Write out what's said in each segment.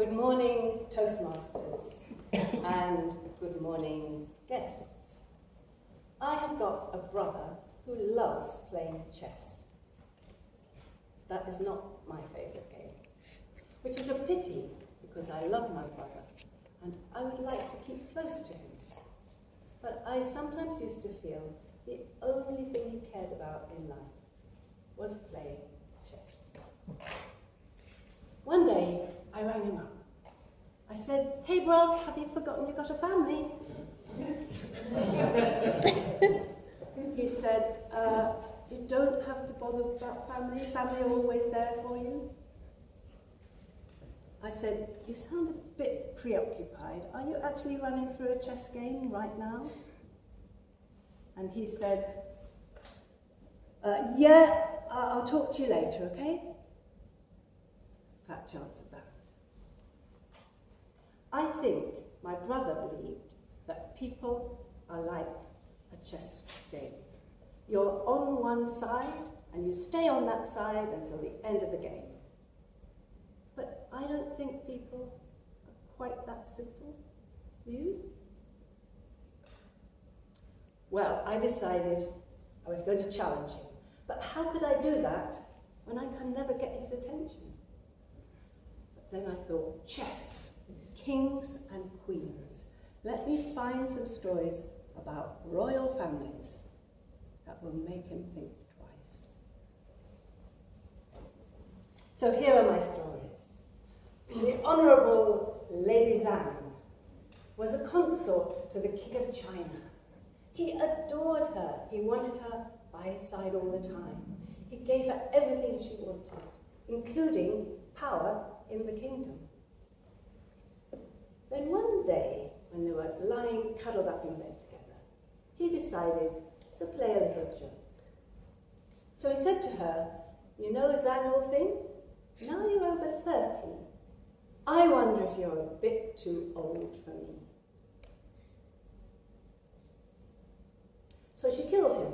Good morning, Toastmasters, and good morning, guests. I have got a brother who loves playing chess. That is not my favourite game, which is a pity because I love my brother and I would like to keep close to him. But I sometimes used to feel the only thing he cared about in life was playing chess. One day, I rang him up. I said, "Hey, bro, have you forgotten you got a family?" He said, "You don't have to bother about family. Family are always there for you." I said, "You sound a bit preoccupied. Are you actually running through a chess game right now?" And he said, "Yeah, I'll talk to you later, okay?" Fat chance of that. I think my brother believed that people are like a chess game. You're on one side and you stay on that side until the end of the game. But I don't think people are quite that simple. You? Well, I decided I was going to challenge him. But how could I do that when I can never get his attention? But then I thought, chess. Kings and queens. Let me find some stories about royal families that will make him think twice. So here are my stories. The Honourable Lady Zhang was a consort to the King of China. He adored her. He wanted her by his side all the time. He gave her everything she wanted, including power in the kingdom. Then one day, when they were lying cuddled up in bed together, he decided to play a little joke. So he said to her, "You know, Zhang, old thing, now you're over 30. I wonder if you're a bit too old for me." So she killed him.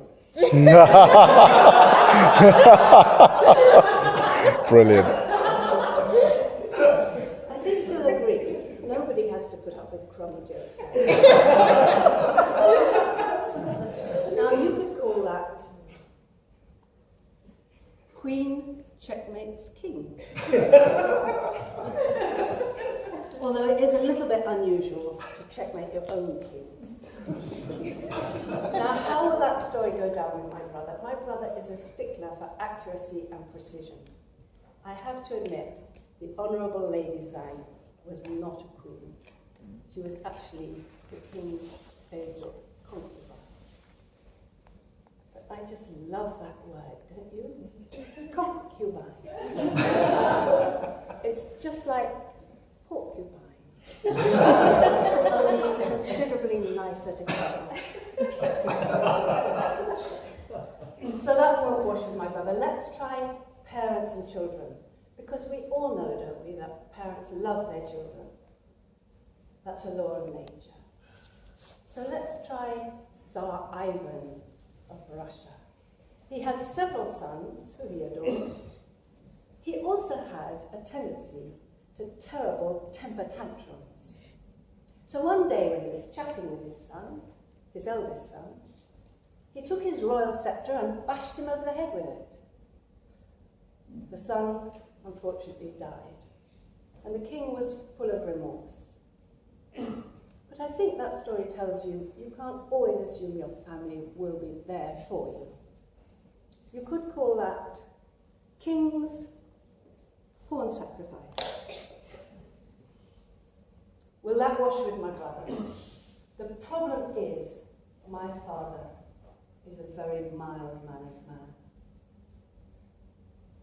Brilliant. I think you'll agree. Nobody has to put up with crummy jokes. Now you could call that Queen checkmates King. Although it is a little bit unusual to checkmate your own king. Now, how will that story go down with my brother? My brother is a stickler for accuracy and precision. I have to admit, the Honourable Lady Zhang was not a queen. She was actually the king's favourite concubine. But I just love that word, don't you? Concubine. It's just like porcupine. Only considerably nicer to cut. So that won't wash with my brother. Let's try parents and children. Because we all know, don't we, that parents love their children. That's a law of nature. So let's try Tsar Ivan of Russia. He had several sons who he adored. He also had a tendency to terrible temper tantrums. So one day when he was chatting with his son, his eldest son, he took his royal scepter and bashed him over the head with it. The son unfortunately died, and the king was full of remorse. But I think that story tells you you can't always assume your family will be there for you. You could call that King's pawn sacrifice. Will that wash with my brother? The problem is, my father is a very mild-mannered man.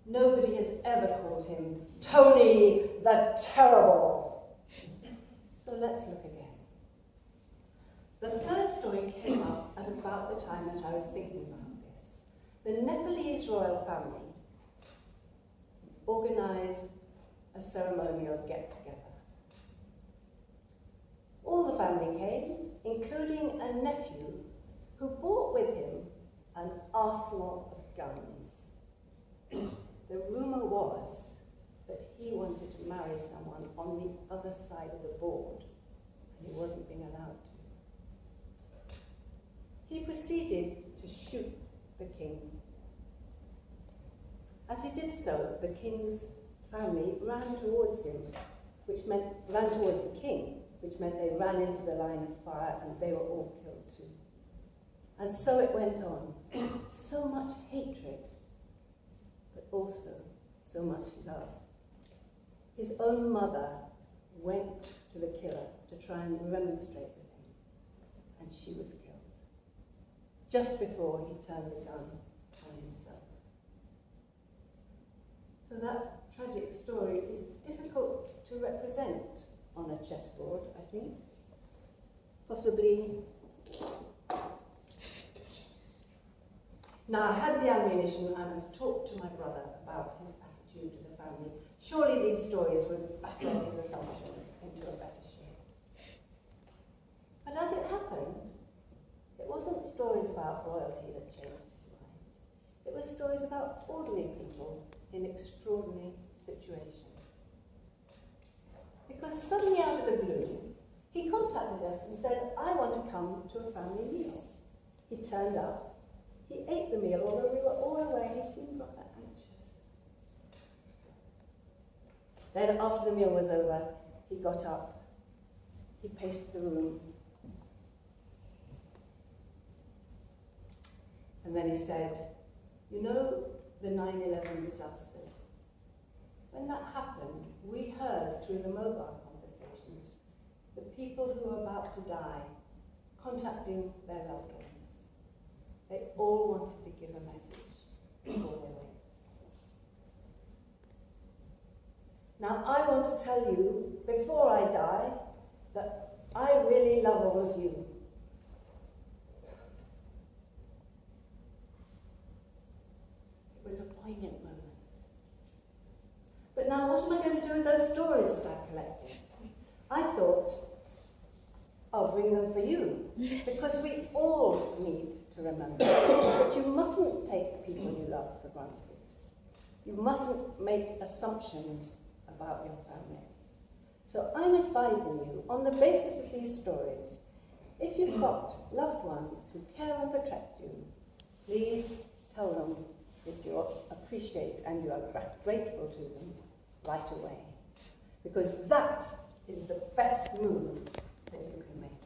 Nobody has ever called him Tony the Terrible. So let's look again. The third story came up at about the time that I was thinking about this. The Nepalese royal family organised a ceremonial get-together. All the family came, including a nephew who brought with him an arsenal of guns. The rumour was that he wanted to marry someone on the other side of the board, and he wasn't being allowed to. He proceeded to shoot the king. As he did so, the king's family ran towards him, ran towards the king, which meant they ran into the line of fire and they were all killed too. And so it went on. So much hatred, but also so much love. His own mother went to the killer to try and remonstrate with him, and she was killed just before he turned the gun on himself. So that tragic story is difficult to represent on a chessboard, I think. Possibly. Now, I had the ammunition. I must talk to my brother about his attitude to the family. Surely these stories would battle his assumptions into a better shape. But as it happened, it wasn't stories about royalty that changed his mind. It was stories about ordinary people in extraordinary situations. Because suddenly out of the blue, he contacted us and said, I want to come to a family meal. He turned up. He ate the meal, although we were all away, he seemed rather anxious. Then after the meal was over, he got up. He paced the room. And then he said, you know the 9/11 disasters? When that happened, we heard through the mobile conversations the people who were about to die contacting their loved ones. They all wanted to give a message before they went. Now, I want to tell you, before I die, that I really love all of you. It was a poignant moment. But now, what am I going to do with those stories that I've collected? I thought, I'll bring them for you, because we all need to remember that you mustn't take people you love for granted. You mustn't make assumptions about your families. So I'm advising you, on the basis of these stories, if you've got loved ones who care and protect you, please tell them that you appreciate and you are grateful to them right away. Because that is the best move that you can make.